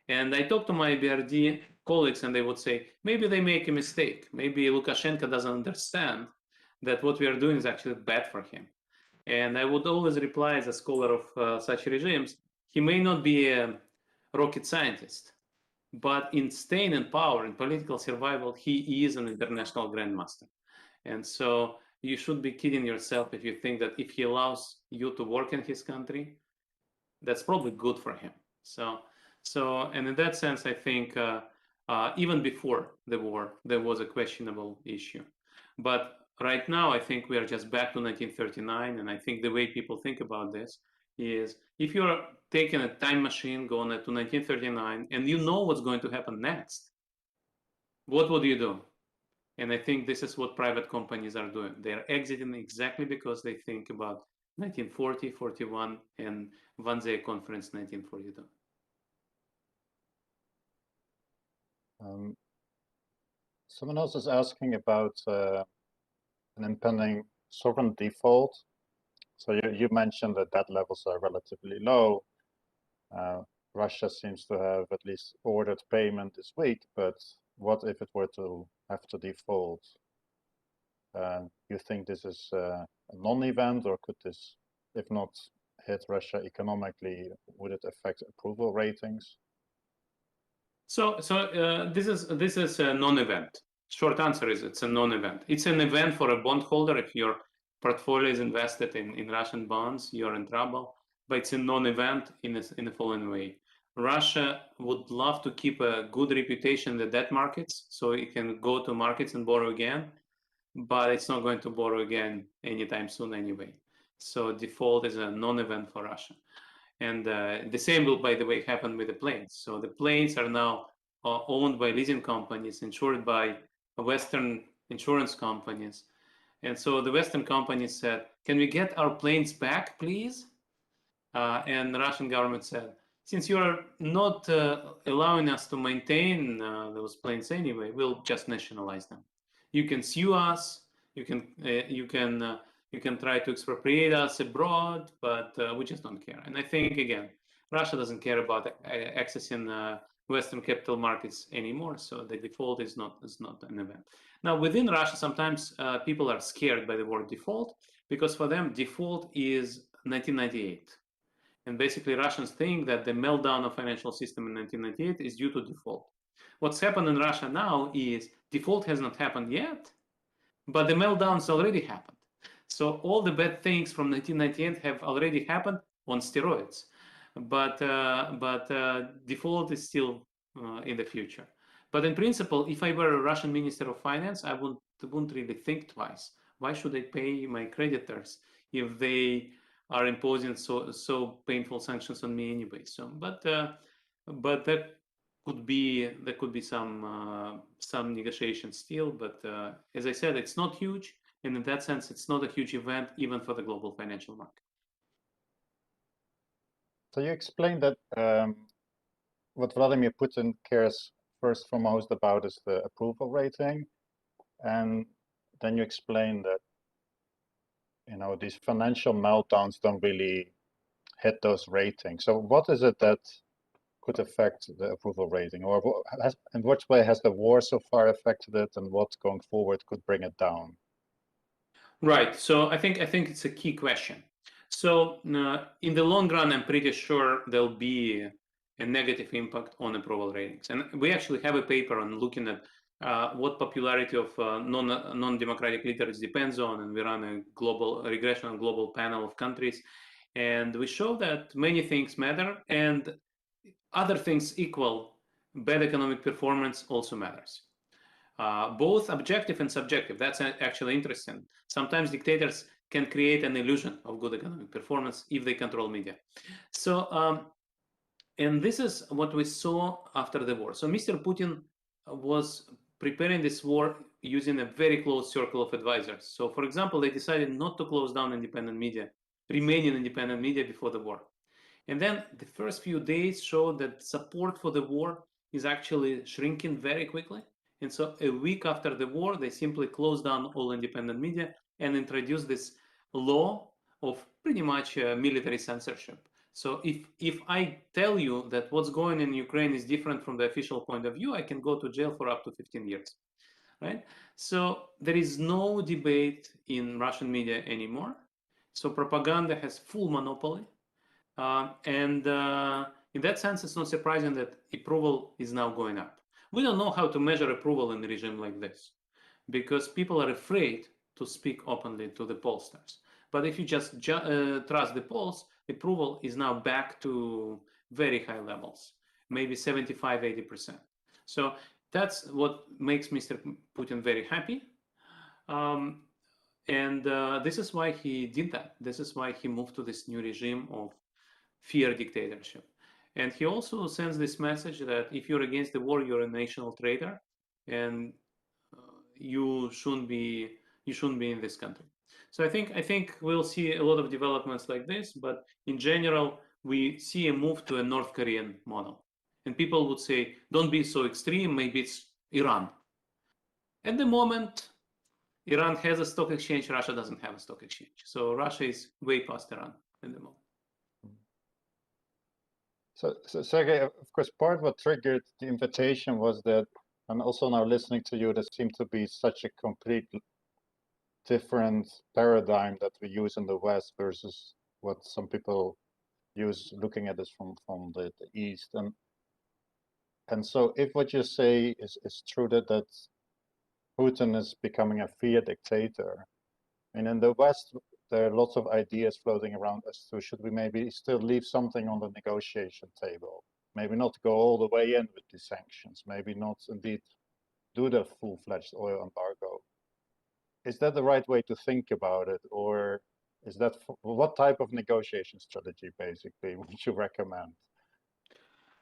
And I talked to my EBRD colleagues, and they would say, maybe they make a mistake. Maybe Lukashenko doesn't understand that what we are doing is actually bad for him. And I would always reply, as a scholar of such regimes, he may not be a rocket scientist, but in staying in power, in political survival, he is an international grandmaster. And so you should be kidding yourself if you think that if he allows you to work in his country, that's probably good for him. So and in that sense, I think even before the war, there was a questionable issue. But right now, I think we are just back to 1939, and I think the way people think about this is, if you're taking a time machine, going to 1939, and you know what's going to happen next, what would you do? And I think this is what private companies are doing. They're exiting exactly because they think about 1940, 41, and Wannsee Conference 1942. Someone else is asking about an impending sovereign default. So you mentioned that debt levels are relatively low. Russia seems to have at least ordered payment this week, but what if it were to have to default? You think this is a non-event, or could this, if not hit Russia economically, would it affect approval ratings? So this is a non-event. Short answer is it's a non-event. It's an event for a bondholder. If your portfolio is invested in Russian bonds, you're in trouble. But it's a non-event in the following way. Russia would love to keep a good reputation in the debt markets, so it can go to markets and borrow again, but it's not going to borrow again anytime soon anyway. So default is a non-event for Russia. And the same will, by the way, happen with the planes. So the planes are now owned by leasing companies, insured by Western insurance companies. And so the Western companies said, can we get our planes back, please? And the Russian government said, since you are not allowing us to maintain those planes anyway, we'll just nationalize them. You can sue us, you can try to expropriate us abroad, but we just don't care. And I think, again, Russia doesn't care about accessing Western capital markets anymore, so the default is not an event. Now, within Russia, sometimes people are scared by the word default, because for them, default is 1998. And basically, Russians think that the meltdown of financial system in 1998 is due to default. What's happened in Russia now is default has not happened yet, but the meltdown's already happened. So all the bad things from 1998 have already happened on steroids. But default is still in the future. But in principle, if I were a Russian Minister of Finance, I wouldn't really think twice. Why should I pay my creditors if they are imposing so painful sanctions on me anyway? So, but that could be some negotiation still. But as I said, it's not huge, and in that sense, it's not a huge event even for the global financial market. So you explained that what Vladimir Putin cares first and foremost about is the approval rating, and then you explained that these financial meltdowns don't really hit those ratings. So what is it that could affect the approval rating, or in which way has the war so far affected it, and what going forward could bring it down? Right. So I think it's a key question. So in the long run, I'm pretty sure there'll be a negative impact on approval ratings. And we actually have a paper on looking at what popularity of non-democratic leaders depends on, and we run a global regression on global panel of countries, and we show that many things matter, and other things equal, bad economic performance also matters. Both objective and subjective. That's actually interesting. Sometimes dictators can create an illusion of good economic performance if they control media. So And this is what we saw after the war. So Mr. Putin was preparing this war using a very close circle of advisors. So, for example, they decided not to close down independent media, remaining independent media before the war. And then the first few days showed that support for the war is actually shrinking very quickly. And so a week after the war, they simply closed down all independent media and introduced this law of pretty much military censorship. So if I tell you that what's going on in Ukraine is different from the official point of view, I can go to jail for up to 15 years, right? So there is no debate in Russian media anymore. So propaganda has full monopoly. In that sense, it's not surprising that approval is now going up. We don't know how to measure approval in a regime like this because people are afraid to speak openly to the pollsters. But if you just trust the polls, approval is now back to very high levels, maybe 75, 80%. So that's what makes Mr. Putin very happy. This is why he did that. This is why he moved to this new regime of fear dictatorship. And he also sends this message that if you're against the war, you're a national traitor, and you shouldn't be in this country. So I think we'll see a lot of developments like this, but in general, we see a move to a North Korean model. And people would say, don't be so extreme, maybe it's Iran. At the moment, Iran has a stock exchange, Russia doesn't have a stock exchange. So Russia is way past Iran at the moment. So Sergei, of course, part of what triggered the invitation was that, and also now listening to you, there seemed to be such a complete different paradigm that we use in the West versus what some people use looking at this from the East. And so if what you say is true that Putin is becoming a fear dictator, and in the West, there are lots of ideas floating around as to should we maybe still leave something on the negotiation table, maybe not go all the way in with the sanctions, maybe not indeed do the full-fledged oil embargo. Is that the right way to think about it, or is that what type of negotiation strategy basically would you recommend?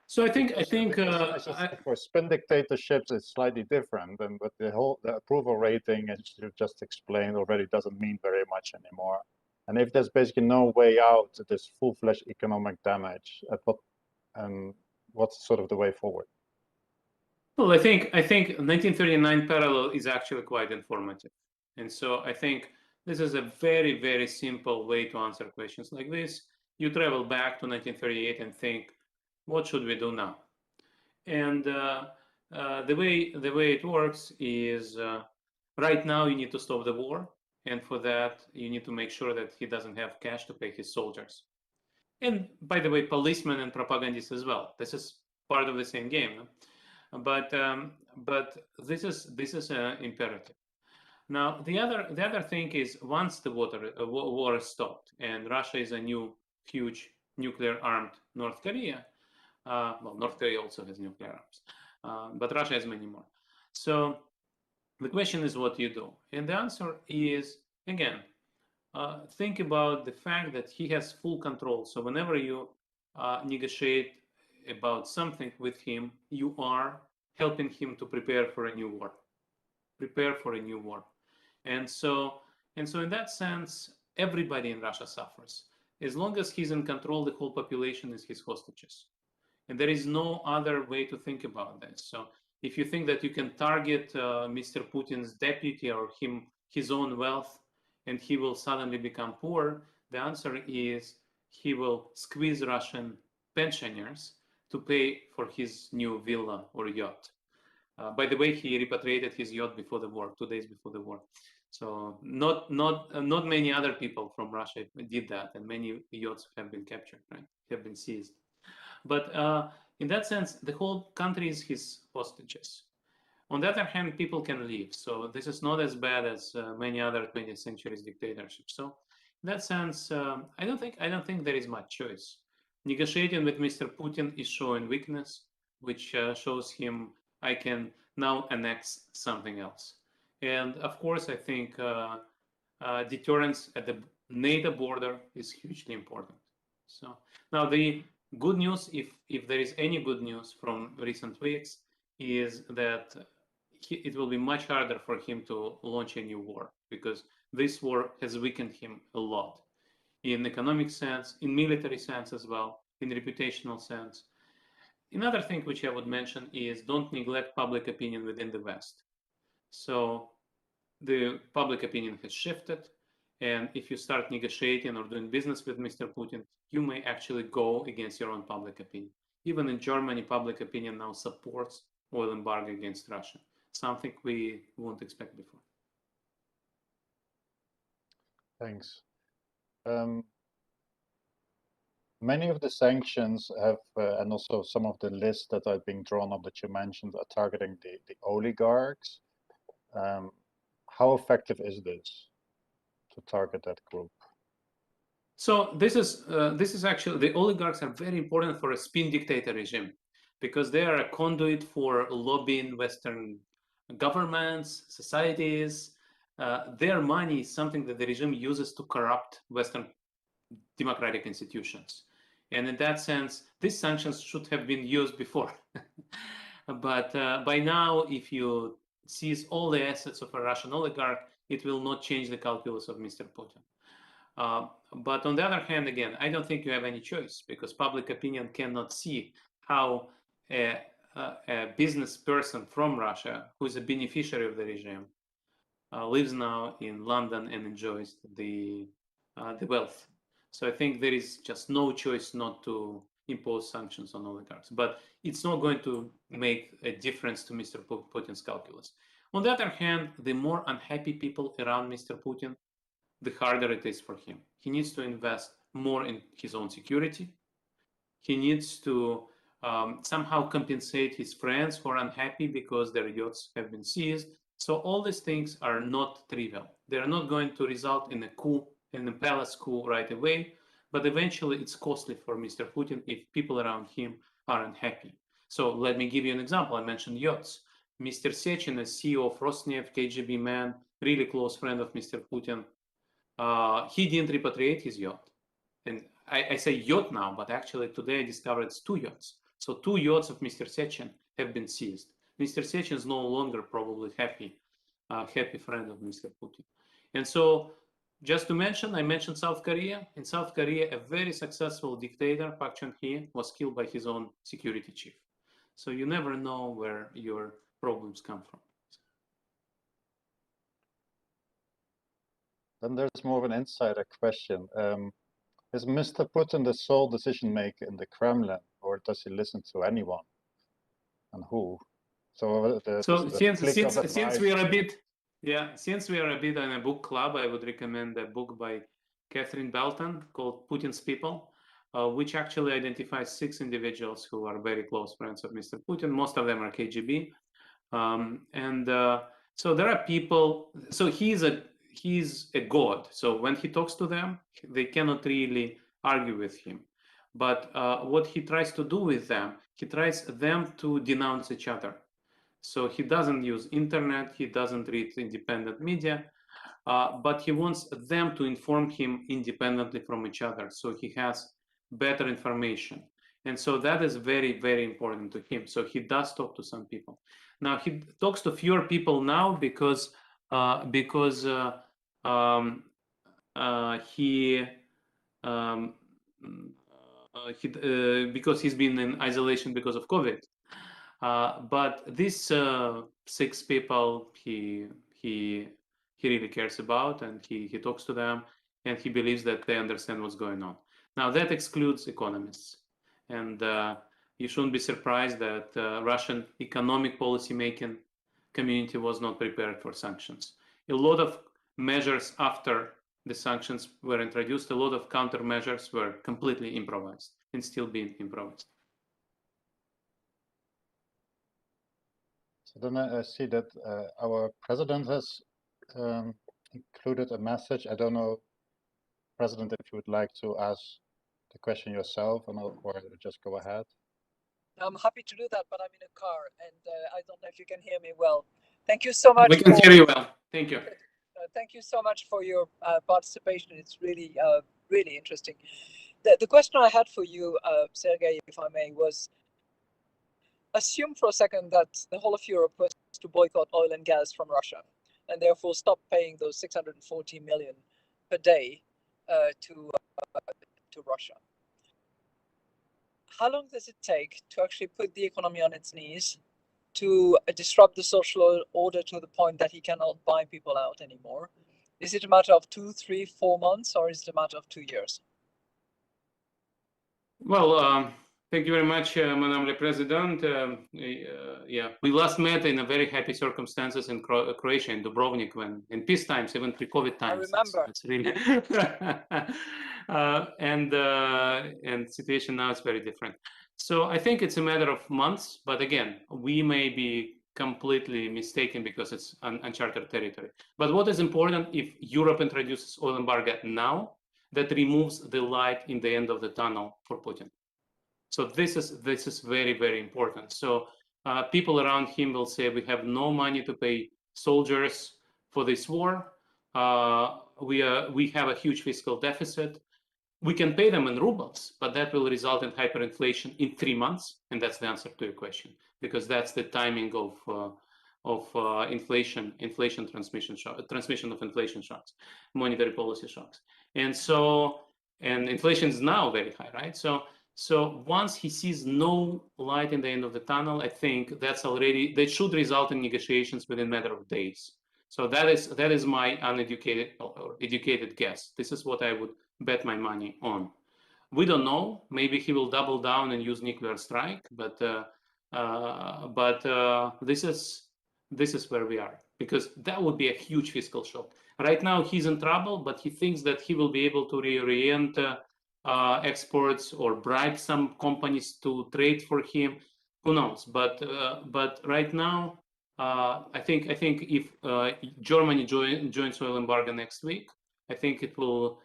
So I think of course, spin dictatorships is slightly different, but the approval rating, as you just explained already, doesn't mean very much anymore. And if there's basically no way out to this full-fledged economic damage, what's sort of the way forward? Well, I think 1939 parallel is actually quite informative, and so I think this is a very, very simple way to answer questions like this. You travel back to 1938 and think, what should we do now? And the way it works is right now you need to stop the war, and for that you need to make sure that he doesn't have cash to pay his soldiers. And by the way, policemen and propagandists as well. This is part of the same game. No? But this is imperative. Now the other thing is once the war is stopped and Russia is a new huge nuclear armed North Korea. Well, North Korea also has nuclear arms, but Russia has many more. So the question is what you do, and the answer is again think about the fact that he has full control. So whenever you negotiate about something with him, you are helping him to prepare for a new war. And so in that sense, everybody in Russia suffers. As long as he's in control, the whole population is his hostages. And there is no other way to think about this. So if you think that you can target Mr. Putin's deputy or his own wealth, and he will suddenly become poor, the answer is he will squeeze Russian pensioners to pay for his new villa or yacht. By the way, he repatriated his yacht before the war, 2 days before the war. So not many other people from Russia did that, and many yachts have been captured, right? Have been seized. But in that sense, the whole country is his hostages. On the other hand, people can leave. So this is not as bad as many other 20th century dictatorships. So in that sense, I don't think there is much choice. Negotiating with Mr. Putin is showing weakness, which shows him I can now annex something else. And of course, I think deterrence at the NATO border is hugely important. So now the good news, if there is any good news from recent weeks, is that it will be much harder for him to launch a new war, because this war has weakened him a lot in economic sense, in military sense as well, in reputational sense. Another thing which I would mention is don't neglect public opinion within the West. So the public opinion has shifted, and if you start negotiating or doing business with Mr. Putin, you may actually go against your own public opinion. Even in Germany, public opinion now supports oil embargo against Russia, something we won't expect before. Thanks. Many of the sanctions have, and also some of the lists that are being drawn up that you mentioned, are targeting the oligarchs. How effective is this to target that group? So this is actually, the oligarchs are very important for a spin dictator regime, because they are a conduit for lobbying Western governments, societies. Their money is something that the regime uses to corrupt Western democratic institutions. And in that sense, these sanctions should have been used before. But by now, if you seize all the assets of a Russian oligarch, it will not change the calculus of Mr. Putin. But on the other hand, again, I don't think you have any choice, because public opinion cannot see how a business person from Russia, who is a beneficiary of the regime, lives now in London and enjoys the wealth. So I think there is just no choice not to impose sanctions on oligarchs. But it's not going to make a difference to Mr. Putin's calculus. On the other hand, the more unhappy people around Mr. Putin, the harder it is for him. He needs to invest more in his own security. He needs to somehow compensate his friends who are unhappy because their yachts have been seized. So all these things are not trivial. They are not going to result in a coup, in a palace coup right away, but eventually it's costly for Mr. Putin if people around him are unhappy. So let me give you an example. I mentioned yachts. Mr. Sechin, as CEO of Rosneft, KGB man, really close friend of Mr. Putin, he didn't repatriate his yacht. And I say yacht now, but actually today I discovered it's 2 yachts. So 2 yachts of Mr. Sechin have been seized. Mr. Sechin is no longer probably happy friend of Mr. Putin. And so, just to mention, I mentioned South Korea. In South Korea, a very successful dictator, Park Chung-hee, was killed by his own security chief. So you never know where your problems come from. Then there's more of an insider question. Is Mr. Putin the sole decision maker in the Kremlin, or does he listen to anyone, and who? So since we are a bit, since we are a bit in a book club, I would recommend a book by Catherine Belton called Putin's People, which actually identifies 6 individuals who are very close friends of Mr. Putin. Most of them are KGB, so there are people. So he's a god. So when he talks to them, they cannot really argue with him. But what he tries to do with them, he tries them to denounce each other. So he doesn't use internet, he doesn't read independent media, but he wants them to inform him independently from each other, so he has better information. And so that is very, very important to him. So he does talk to some people. Now he talks to fewer people now because he's been in isolation because of COVID. But these 6 people he really cares about, and he talks to them, and he believes that they understand what's going on. Now that excludes economists, and you shouldn't be surprised that Russian economic policy making community was not prepared for sanctions. A lot of measures after the sanctions were introduced, a lot of countermeasures were completely improvised and still being improvised. So then I see that our president has included a message. I don't know, President, if you would like to ask the question yourself, or just go ahead. I'm happy to do that, but I'm in a car, and I don't know if you can hear me well. Thank you so much. We can hear you well. Thank you. Thank you so much for your participation. It's really, really interesting. the question I had for you, Sergei, if I may, was assume for a second that the whole of Europe was to boycott oil and gas from Russia, and therefore stop paying those 640 million per day to Russia. How long does it take to actually put the economy on its knees, to disrupt the social order to the point that he cannot buy people out anymore? Is it a matter of 2, 3, 4 months, or is it a matter of 2 years? Well, thank you very much, Madame le President. Yeah, we last met in a very happy circumstances in Croatia, in Dubrovnik, when in peace times, even pre-COVID times. I remember. It's really and situation now is very different. So I think it's a matter of months, but again, we may be completely mistaken because it's uncharted territory. But what is important, if Europe introduces oil embargo now, that removes the light in the end of the tunnel for Putin. So this is very, very important. So people around him will say, we have no money to pay soldiers for this war. We have a huge fiscal deficit. We can pay them in rubles, but that will result in hyperinflation in 3 months, and that's the answer to your question, because that's the timing of inflation transmission of inflation shocks, monetary policy shocks, and inflation is now very high, right? So once he sees no light in the end of the tunnel, I think that should result in negotiations within a matter of days. So that is my uneducated or educated guess. This is what I would bet my money on. We don't know. Maybe he will double down and use nuclear strike, but this is where we are, because that would be a huge fiscal shock. Right now he's in trouble, but he thinks that he will be able to reorient exports or bribe some companies to trade for him. Who knows? But right now, I think if Germany joins oil embargo next week, I think it will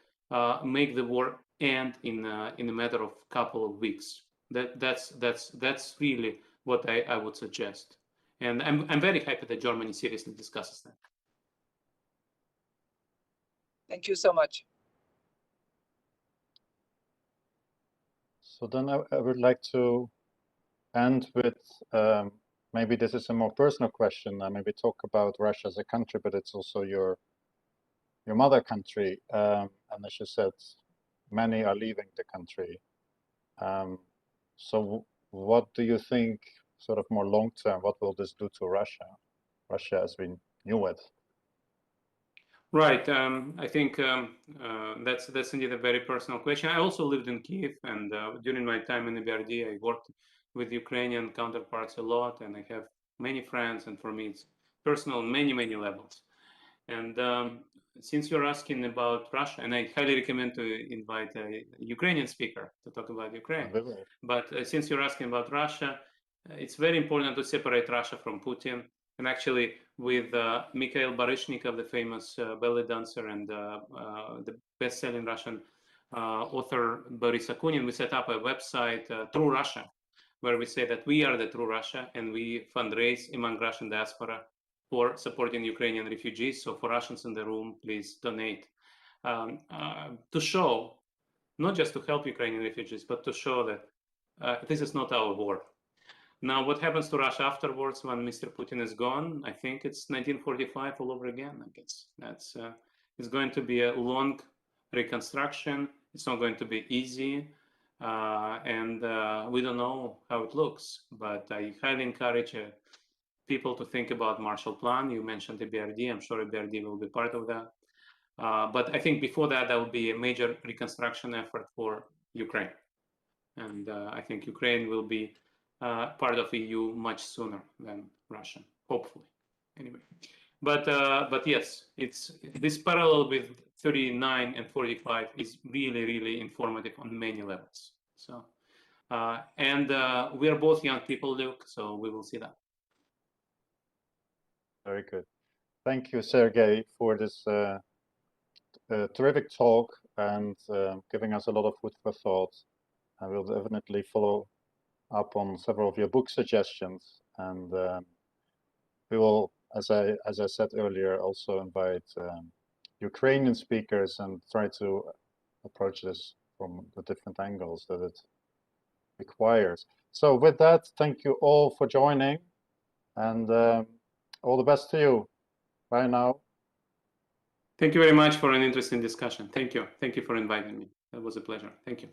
make the war end in a matter of couple of weeks. That's really what I would suggest. And I'm very happy that Germany seriously discusses that. Thank you so much. So then I would like to end with, maybe this is a more personal question. Maybe talk about Russia as a country, but it's also your mother country. And as you said, many are leaving the country. So what do you think, sort of more long term, what will this do to Russia as we knew it? Right. I think that's indeed a very personal question. I also lived in Kiev, and during my time in EBRD, I worked with Ukrainian counterparts a lot, and I have many friends, and for me it's personal on many, many levels. And since you're asking about Russia, and I highly recommend to invite a Ukrainian speaker to talk about Ukraine, but since you're asking about Russia, it's very important to separate Russia from Putin. And actually, with Mikhail Baryshnikov, the famous belly dancer and the best-selling Russian author Boris Akunin, we set up a website, True Russia, where we say that we are the true Russia, and we fundraise among Russian diaspora for supporting Ukrainian refugees. So for Russians in the room, please donate to show, not just to help Ukrainian refugees, but to show that this is not our war. Now, what happens to Russia afterwards when Mr. Putin is gone? I think it's 1945 all over again. I guess it's going to be a long reconstruction. It's not going to be easy, and we don't know how it looks. But I highly encourage people to think about Marshall Plan. You mentioned the EBRD. I'm sure EBRD will be part of that. But I think before that, there will be a major reconstruction effort for Ukraine, and I think Ukraine will be part of EU much sooner than Russia, hopefully. Anyway, but yes, it's this parallel with 39 and 45 is really, really informative on many levels. So, and we are both young people, Luke, so we will see that. Very good. Thank you, Sergei, for this terrific talk and giving us a lot of food for thought. I will definitely follow up on several of your book suggestions, and we will, as I said earlier, also invite Ukrainian speakers and try to approach this from the different angles that it requires. So with that, thank you all for joining, and all the best to you. Bye now. Thank you very much for an interesting discussion. Thank you. Thank you for inviting me. That was a pleasure. Thank you.